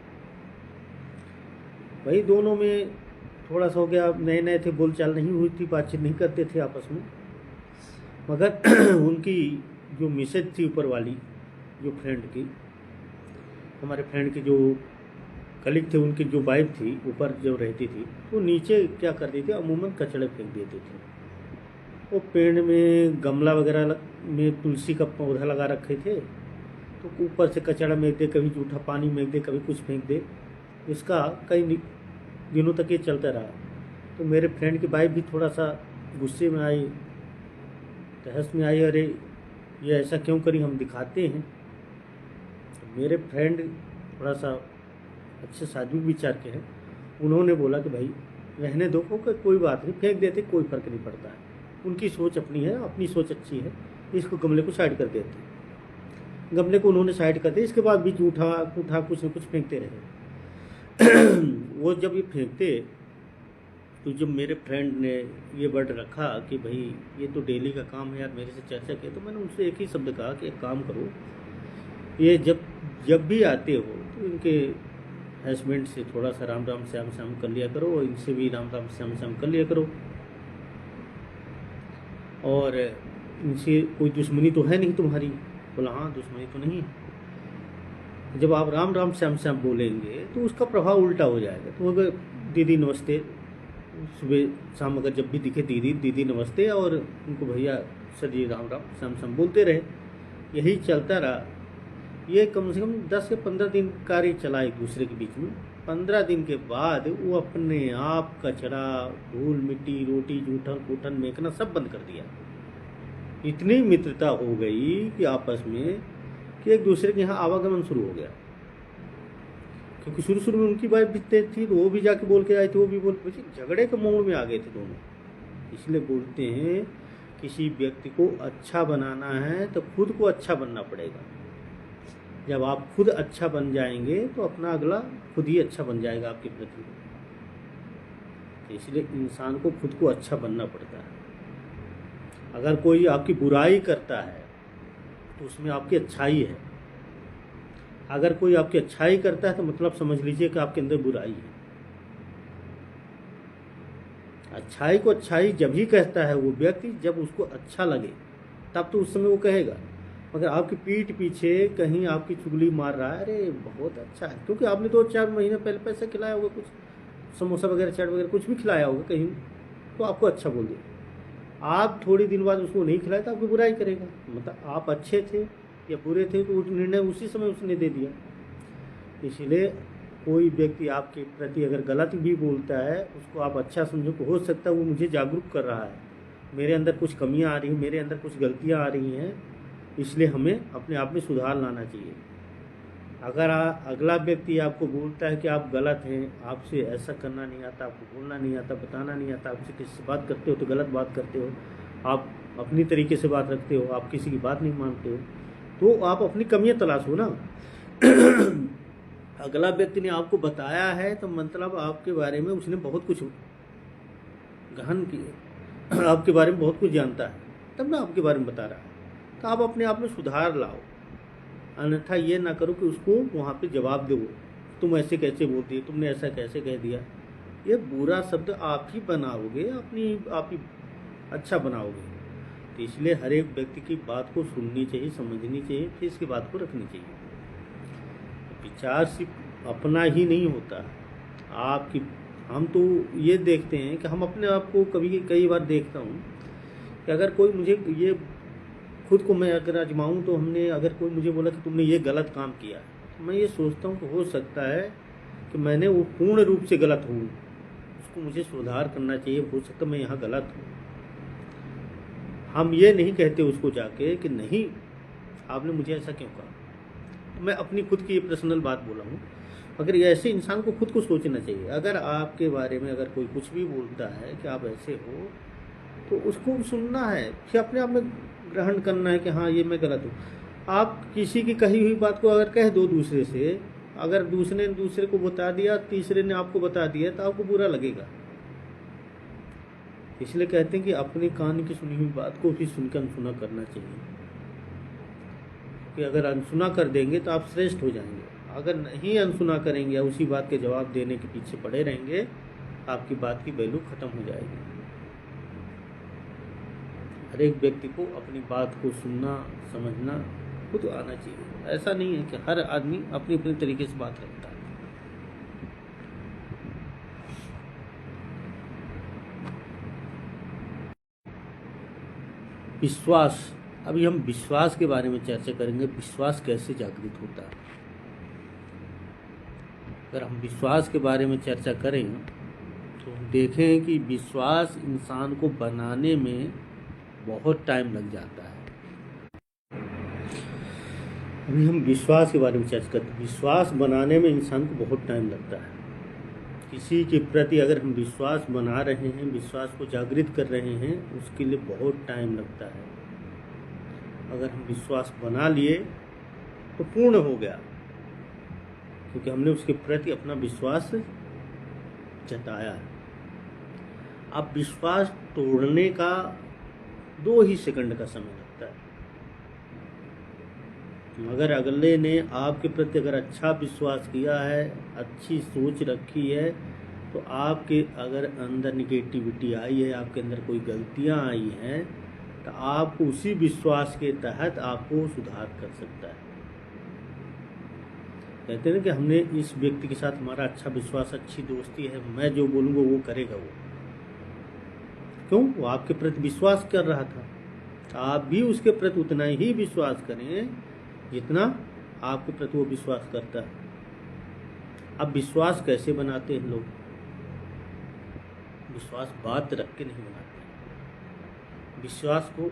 वही दोनों में थोड़ा सा हो गया, नए नए थे, बोलचाल नहीं हुई थी, बातचीत नहीं करते थे आपस में। मगर उनकी जो मिसेज थी ऊपर वाली, जो फ्रेंड की, हमारे फ्रेंड की जो कलीग थे, उनकी जो वाइफ थी ऊपर जो रहती थी, वो नीचे क्या करती थी, अमूमन कचड़े फेंक देती थी। वो पेड़ में गमला वगैरह में तुलसी का पौधा लगा रखे थे, तो ऊपर से कचड़ा फेंक दे, कभी जूठा पानी फेंक दे, कभी कुछ फेंक दे। इसका कई दिनों तक ये चलता रहा। तो मेरे फ्रेंड की वाइफ भी थोड़ा सा गुस्से में आई, तहस में आई, अरे ये ऐसा क्यों करी, हम दिखाते हैं। तो मेरे फ्रेंड थोड़ा सा अच्छे सात्विक विचार के हैं, उन्होंने बोला कि भाई रहने दो, कोई बात नहीं, फेंक देते, कोई फर्क नहीं पड़ता है, उनकी सोच अपनी है, अपनी सोच अच्छी है, इसको गमले को साइड कर देते। गमले को उन्होंने साइड कर दिया। इसके बाद भी जूठा कूठा कुछ न कुछ फेंकते रहे। वो जब ये फेंकते, तो जब मेरे फ्रेंड ने ये वर्ड रखा कि भाई ये तो डेली का काम है यार, मेरे से चर्चा किया, तो मैंने उनसे एक ही शब्द कहा कि एक काम करो, ये जब भी आते हो तो इनके हस्बैंड से थोड़ा सा राम राम श्याम श्याम कर लिया करो, और इनसे भी राम राम श्याम श्याम कर लिया करो, और इनसे कोई दुश्मनी तो है नहीं तुम्हारी। बोला हाँ, दुश्मनी तो नहीं है। जब आप राम राम श्याम श्याम बोलेंगे तो उसका प्रभाव उल्टा हो जाएगा। तो अगर दीदी नमस्ते, सुबह शाम अगर जब भी दिखे दीदी नमस्ते, और उनको भैया सर जी राम राम श्याम श्याम बोलते रहे, यही चलता रहा। ये कम से कम 10 से 15 दिन कार्य चला एक दूसरे के बीच में। 15 दिन के बाद वो अपने आप कचरा, धूल मिट्टी, रोटी जूठन कूठन फेंकना सब बंद कर दिया। इतनी मित्रता हो गई कि आपस में कि एक दूसरे के यहाँ आवागमन शुरू हो गया। क्योंकि शुरू में उनकी वाइफ भी तेज थी, तो वो भी जाके बोल के आई थी, वो भी बोल के, झगड़े के मोड़ में आ गए थे दोनों। इसलिए बोलते हैं किसी व्यक्ति को अच्छा बनाना है तो खुद को अच्छा बनना पड़ेगा। जब आप खुद अच्छा बन जाएंगे तो अपना अगला खुद ही अच्छा बन जाएगा आपके प्रति। तो इसलिए इंसान को खुद को अच्छा बनना पड़ता है। अगर कोई आपकी बुराई करता है तो उसमें आपकी अच्छाई है, अगर कोई आपकी अच्छाई करता है तो मतलब समझ लीजिए कि आपके अंदर बुराई है। अच्छाई को अच्छाई जब ही कहता है वो व्यक्ति, जब उसको अच्छा लगे, तब तो उस समय वो कहेगा। मगर आपकी पीठ पीछे कहीं आपकी चुगली मार रहा है, अरे बहुत अच्छा है, क्योंकि आपने 2-4 महीने पहले पैसे खिलाया होगा, कुछ समोसा वगैरह चाट वगैरह कुछ भी खिलाया होगा कहीं, तो आपको अच्छा बोल दिया। आप थोड़ी दिन बाद उसको नहीं खिलाया तो आपकी बुराई करेगा। मतलब आप अच्छे थे या बुरे थे, तो निर्णय उसी समय उसने दे दिया। इसलिए कोई व्यक्ति आपके प्रति अगर गलत भी बोलता है, उसको आप अच्छा समझो कि हो सकता है वो मुझे जागरूक कर रहा है, मेरे अंदर कुछ कमियां आ रही हैं, मेरे अंदर कुछ गलतियां आ रही हैं, इसलिए हमें अपने आप में सुधार लाना चाहिए। अगर अगला व्यक्ति आपको बोलता है कि आप गलत हैं, आपसे ऐसा करना नहीं आता, आपको बोलना नहीं आता, बताना नहीं आता, आपसे किसी से बात करते हो तो गलत बात करते हो, आप अपनी तरीके से बात रखते हो, आप किसी की बात नहीं मानते हो, तो आप अपनी कमियां तलाशो ना। अगला व्यक्ति ने आपको बताया है तो मतलब आपके बारे में उसने बहुत कुछ गहन किया, आपके बारे में बहुत कुछ जानता है। तब ना आपके बारे में बता रहा है। तो आप अपने आप में सुधार लाओ, अन्यथा ये ना करो कि उसको वहाँ पे जवाब दो, तुम ऐसे कैसे बोल दिए, तुमने ऐसा कैसे कह दिया। ये बुरा शब्द आप ही बनाओगे, आप ही अच्छा बनाओगे। तो इसलिए हर एक व्यक्ति की बात को सुननी चाहिए, समझनी चाहिए, फिर इसकी बात को रखनी चाहिए। विचार सिर्फ अपना ही नहीं होता आपकी। हम तो ये देखते हैं कि हम अपने आप को कई बार देखता हूँ कि अगर कोई मुझे ये खुद को मैं अगर आजमाऊँ तो अगर कोई मुझे बोला कि तुमने ये गलत काम किया, तो मैं ये सोचता हूँ कि हो सकता है कि मैंने वो पूर्ण रूप से गलत हूँ, उसको मुझे सुधार करना चाहिए, हो सकता है मैं यहाँ गलत हूँ। हम ये नहीं कहते उसको जाके कि नहीं आपने मुझे ऐसा क्यों कहा। तो मैं अपनी खुद की ये पर्सनल बात बोला हूँ। अगर ऐसे इंसान को खुद को सोचना चाहिए, अगर आपके बारे में अगर कोई कुछ भी बोलता है कि आप ऐसे हो, तो उसको सुनना है, फिर अपने आप में ग्रहण करना है कि हाँ ये मैं गलत हूँ। आप किसी की कही हुई बात को अगर कह दो दूसरे से, अगर दूसरे ने दूसरे को बता दिया, तीसरे ने आपको बता दिया, तो आपको बुरा लगेगा। इसलिए कहते हैं कि अपने कान की सुनी हुई बात को भी सुनकर अनसुना करना चाहिए, कि अगर अनसुना कर देंगे तो आप श्रेष्ठ हो जाएंगे। अगर नहीं अनसुना करेंगे या उसी बात के जवाब देने के पीछे पड़े रहेंगे, आपकी बात की वैल्यू खत्म हो जाएगी। हर एक व्यक्ति को अपनी बात को सुनना समझना खुद आना चाहिए। ऐसा नहीं है कि हर आदमी अपनी अपनी तरीके से बात रखता है। विश्वास, अभी हम विश्वास के बारे में चर्चा करेंगे। विश्वास कैसे जागृत होता है। अगर हम विश्वास के बारे में चर्चा करें तो हम देखें कि विश्वास इंसान को बनाने में बहुत टाइम लग जाता है। अभी हम विश्वास के बारे में चर्चा करते हैं। विश्वास बनाने में इंसान को बहुत टाइम लगता है। किसी के प्रति अगर हम विश्वास बना रहे हैं, विश्वास को जागृत कर रहे हैं, उसके लिए बहुत टाइम लगता है। अगर हम विश्वास बना लिए तो पूर्ण हो गया, क्योंकि हमने उसके प्रति अपना विश्वास जताया है। अब विश्वास तोड़ने का 2 ही सेकंड का समय लगता है। अगर अगले ने आपके प्रति अगर अच्छा विश्वास किया है, अच्छी सोच रखी है, तो आपके अगर अंदर निगेटिविटी आई है, आपके अंदर कोई गलतियां आई हैं, तो आपको उसी विश्वास के तहत आपको सुधार कर सकता है। कहते हैं कि हमने इस व्यक्ति के साथ हमारा अच्छा विश्वास, अच्छी दोस्ती है, मैं जो बोलूँगा वो करेगा। वो क्यों? वो आपके प्रति विश्वास कर रहा था। आप भी उसके प्रति उतना ही विश्वास करें जितना आपके प्रति वो विश्वास करता है। अब विश्वास कैसे बनाते हैं लोग? विश्वास बात रख के नहीं बनाते, विश्वास को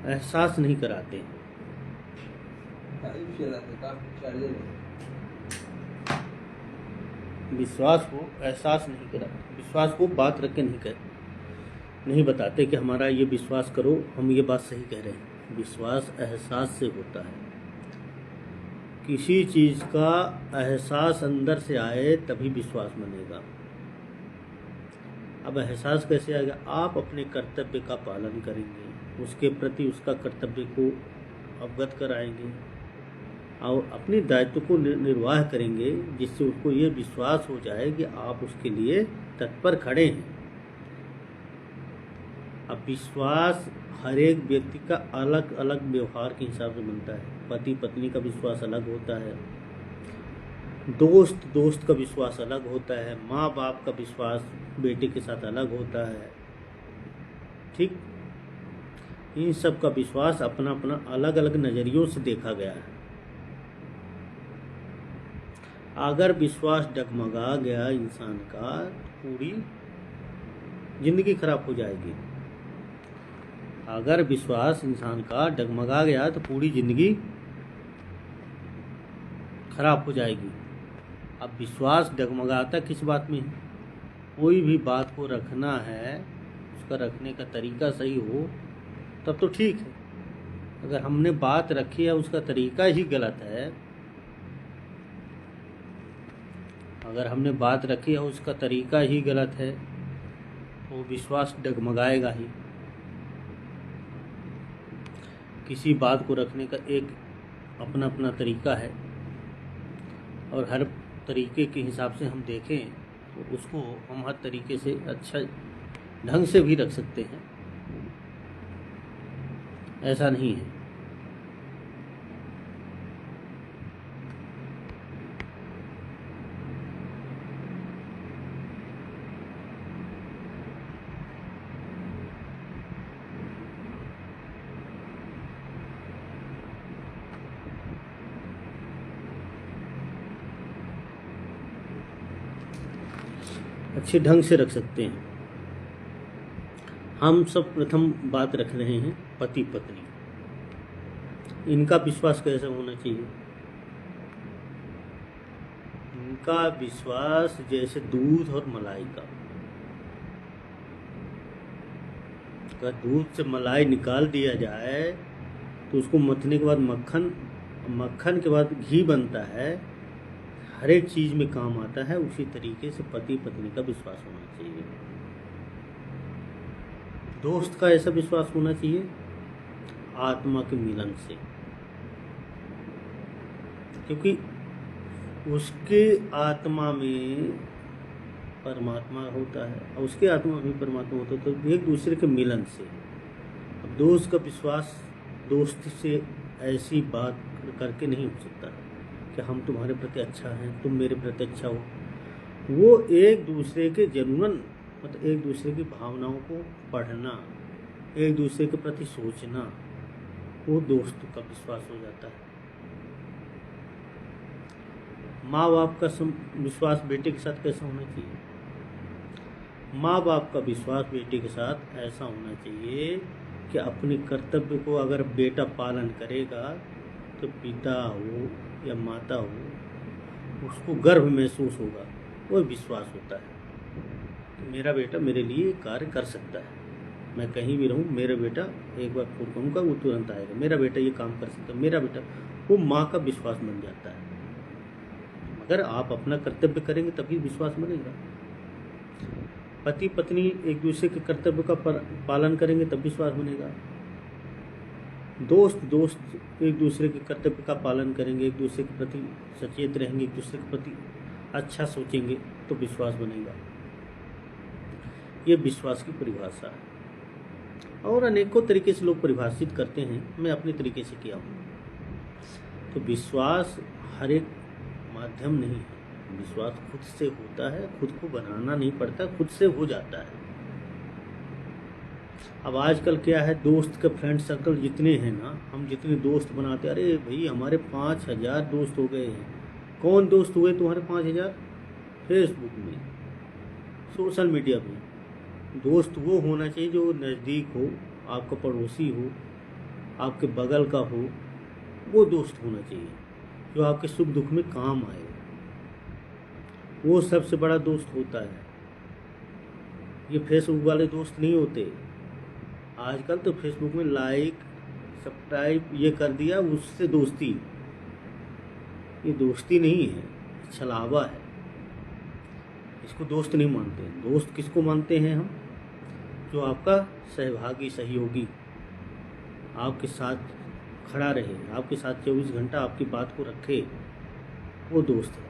एहसास नहीं कराते हैं। विश्वास को एहसास नहीं कराते, विश्वास को बात रख के नहीं बताते कि हमारा ये विश्वास करो, हम ये बात सही कह रहे हैं। विश्वास एहसास से होता है। किसी चीज़ का एहसास अंदर से आए तभी विश्वास बनेगा। अब एहसास कैसे आएगा? आप अपने कर्तव्य का पालन करेंगे, उसके प्रति उसका कर्तव्य को अवगत कराएंगे और अपने दायित्व को निर्वाह करेंगे, जिससे उसको ये विश्वास हो जाए कि आप उसके लिए तत्पर खड़े हैं। अब विश्वास हर एक व्यक्ति का अलग अलग व्यवहार के हिसाब से बनता है। पति पत्नी का विश्वास अलग होता है, दोस्त का विश्वास अलग होता है, माँ बाप का विश्वास बेटे के साथ अलग होता है। ठीक, इन सब का विश्वास अपना अपना अलग अलग नज़रियों से देखा गया है। अगर विश्वास डगमगा गया इंसान का, पूरी जिंदगी खराब हो जाएगी। अगर विश्वास इंसान का डगमगा गया तो पूरी जिंदगी खराब हो जाएगी। अब विश्वास डगमगाता किस बात में है? कोई भी बात को रखना है, उसका रखने का तरीका सही हो तब तो ठीक है। अगर हमने बात रखी है, उसका तरीका ही गलत है, अगर हमने बात रखी है उसका तरीका ही गलत है, तो विश्वास डगमगाएगा ही। किसी बात को रखने का एक अपना अपना तरीका है, और हर तरीके के हिसाब से हम देखें तो उसको हम हर तरीके से अच्छा ढंग से भी रख सकते हैं, ऐसा नहीं है। अच्छे ढंग से रख सकते हैं। हम सब प्रथम बात रख रहे हैं पति पत्नी। इनका विश्वास कैसा होना चाहिए? इनका विश्वास जैसे दूध और मलाई का। अगर दूध से मलाई निकाल दिया जाए तो उसको मथने के बाद मक्खन के बाद घी बनता है, हर एक चीज में काम आता है। उसी तरीके से पति पत्नी का विश्वास होना चाहिए। दोस्त का ऐसा विश्वास होना चाहिए आत्मा के मिलन से, क्योंकि उसके आत्मा में परमात्मा होता है और उसके आत्मा में परमात्मा होता है, तो एक दूसरे के मिलन से। अब दोस्त का विश्वास दोस्त से ऐसी बात करके नहीं हो सकता कि हम तुम्हारे प्रति अच्छा हैं, तुम मेरे प्रति अच्छा हो। वो एक दूसरे के जनूनन, मतलब एक दूसरे की भावनाओं को पढ़ना, एक दूसरे के प्रति सोचना, वो दोस्त का विश्वास हो जाता है। माँ बाप का विश्वास बेटे के साथ कैसा होना चाहिए? माँ बाप का विश्वास बेटे के साथ ऐसा होना चाहिए कि अपने कर्तव्य को अगर बेटा पालन करेगा तो पिता हो या माता हो उसको गर्व महसूस होगा, वो विश्वास होता है कि मेरा बेटा मेरे लिए कार्य कर सकता है। मैं कहीं भी रहूं, मेरा बेटा एक बार फोन कहूँगा वो तुरंत आएगा, मेरा बेटा ये काम कर सकता है, मेरा बेटा। वो माँ का विश्वास बन जाता है। अगर आप अपना कर्तव्य करेंगे तभी विश्वास बनेगा। पति पत्नी एक दूसरे के कर्तव्य का पालन करेंगे तब विश्वास बनेगा। दोस्त एक दूसरे के कर्तव्य का पालन करेंगे, एक दूसरे के प्रति सचेत रहेंगे, एक दूसरे के प्रति अच्छा सोचेंगे तो विश्वास बनेगा। ये विश्वास की परिभाषा है, और अनेकों तरीके से लोग परिभाषित करते हैं, मैं अपने तरीके से किया हूँ। तो विश्वास हर एक माध्यम नहीं है, विश्वास खुद से होता है, खुद को बनाना नहीं पड़ता, खुद से हो जाता है। अब आजकल क्या है, दोस्त के फ्रेंड सर्कल जितने हैं ना, हम जितने दोस्त बनाते, अरे भाई हमारे 5000 दोस्त हो गए हैं। कौन दोस्त हुए तुम्हारे 5000? फेसबुक में, सोशल मीडिया में। दोस्त वो होना चाहिए जो नज़दीक हो, आपका पड़ोसी हो, आपके बगल का हो, वो दोस्त होना चाहिए जो आपके सुख दुख में काम आए। वो सबसे बड़ा दोस्त होता है। ये फेसबुक वाले दोस्त नहीं होते। आजकल तो फेसबुक में लाइक सब्सक्राइब ये कर दिया, उससे दोस्ती। ये दोस्ती नहीं है, छलावा है। इसको दोस्त नहीं मानते। दोस्त किसको मानते हैं हम? जो आपका सहभागी, सहयोगी, आपके साथ खड़ा रहे, आपके साथ 24 घंटा आपकी बात को रखे, वो दोस्त है।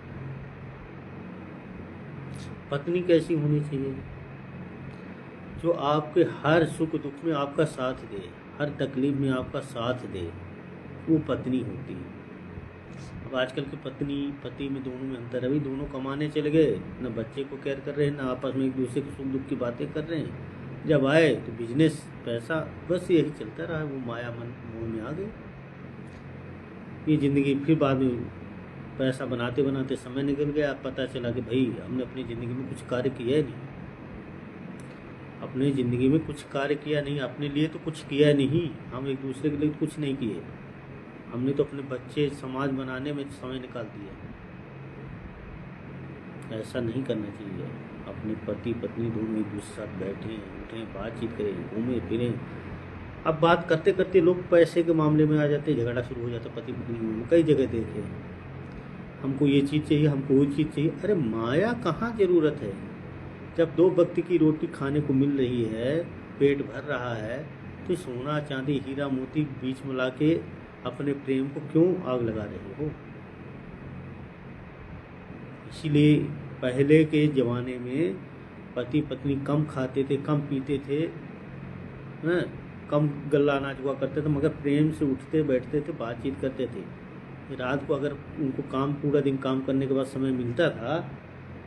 पत्नी कैसी होनी चाहिए? जो आपके हर सुख दुख में आपका साथ दे, हर तकलीफ में आपका साथ दे, वो पत्नी होती है। अब आजकल के पत्नी पति में दोनों में अंतर है। अभी दोनों कमाने चले गए, न बच्चे को केयर कर रहे हैं, न आपस में एक दूसरे के सुख दुख की बातें कर रहे हैं। जब आए तो बिजनेस, पैसा, बस यही चलता रहा। वो माया मन मोह में आ गए। ये ज़िंदगी फिर बाद में पैसा बनाते बनाते समय निकल गया। पता चला कि भाई हमने अपनी ज़िंदगी में कुछ कार्य किया ही नहीं, अपनी ज़िंदगी में कुछ कार्य किया नहीं, अपने लिए तो कुछ किया नहीं, हम एक दूसरे के लिए कुछ नहीं किए। हमने तो अपने बच्चे समाज बनाने में समय निकाल दिया। ऐसा नहीं करना चाहिए। अपने पति पत्नी दोनों एक दूसरे साथ बैठें, उठें, बातचीत करें, घूमें फिरें। अब बात करते करते लोग पैसे के मामले में आ जाते, झगड़ा शुरू हो जाता पति पत्नी में। कई जगह देखे, हमको ये चीज़ चाहिए, हमको वो चीज़ चाहिए। अरे माया कहाँ ज़रूरत है? जब दो व्यक्ति की रोटी खाने को मिल रही है, पेट भर रहा है, तो सोना चांदी हीरा मोती बीच मिला के अपने प्रेम को क्यों आग लगा रहे हो? इसीलिए पहले के ज़माने में पति पत्नी कम खाते थे, कम पीते थे, हैं, कम गल्ला अनाज हुआ करते थे, मगर प्रेम से उठते बैठते थे, बातचीत करते थे। रात को अगर उनको काम पूरा दिन काम करने के बाद समय मिलता था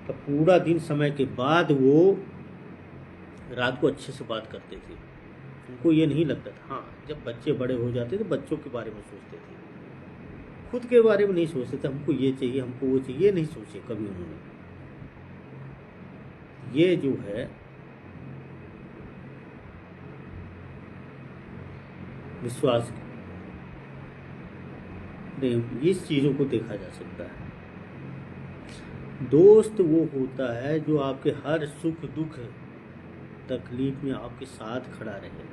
तो पूरा दिन समय के बाद वो रात को अच्छे से बात करते थे। उनको ये नहीं लगता था। हाँ, जब बच्चे बड़े हो जाते तो बच्चों के बारे में सोचते थे, खुद के बारे में नहीं सोचते थे। हमको ये चाहिए, हमको वो चाहिए, नहीं सोचे कभी उन्होंने। ये जो है विश्वास प्रेम, इस चीज़ों को देखा जा सकता है। दोस्त वो होता है जो आपके हर सुख दुख तकलीफ में आपके साथ खड़ा रहे।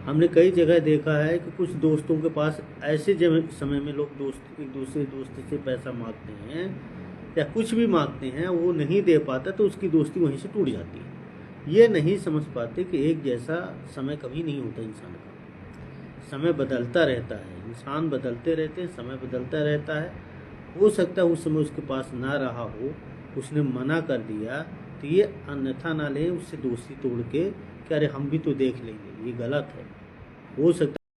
हमने कई जगह देखा है कि कुछ दोस्तों के पास ऐसे समय में लोग दोस्त एक दूसरे दोस्त से पैसा मांगते हैं या कुछ भी मांगते हैं, वो नहीं दे पाता तो उसकी दोस्ती वहीं से टूट जाती है। ये नहीं समझ पाते कि एक जैसा समय कभी नहीं होता इंसान का। समय बदलता रहता है, इंसान बदलते रहते हैं, समय बदलता रहता है। हो सकता है उस समय उसके पास ना रहा हो, उसने मना कर दिया, तो ये अन्यथा ना लें उससे दोस्ती तोड़ के कि अरे हम भी तो देख लेंगे, ये गलत है। हो सकता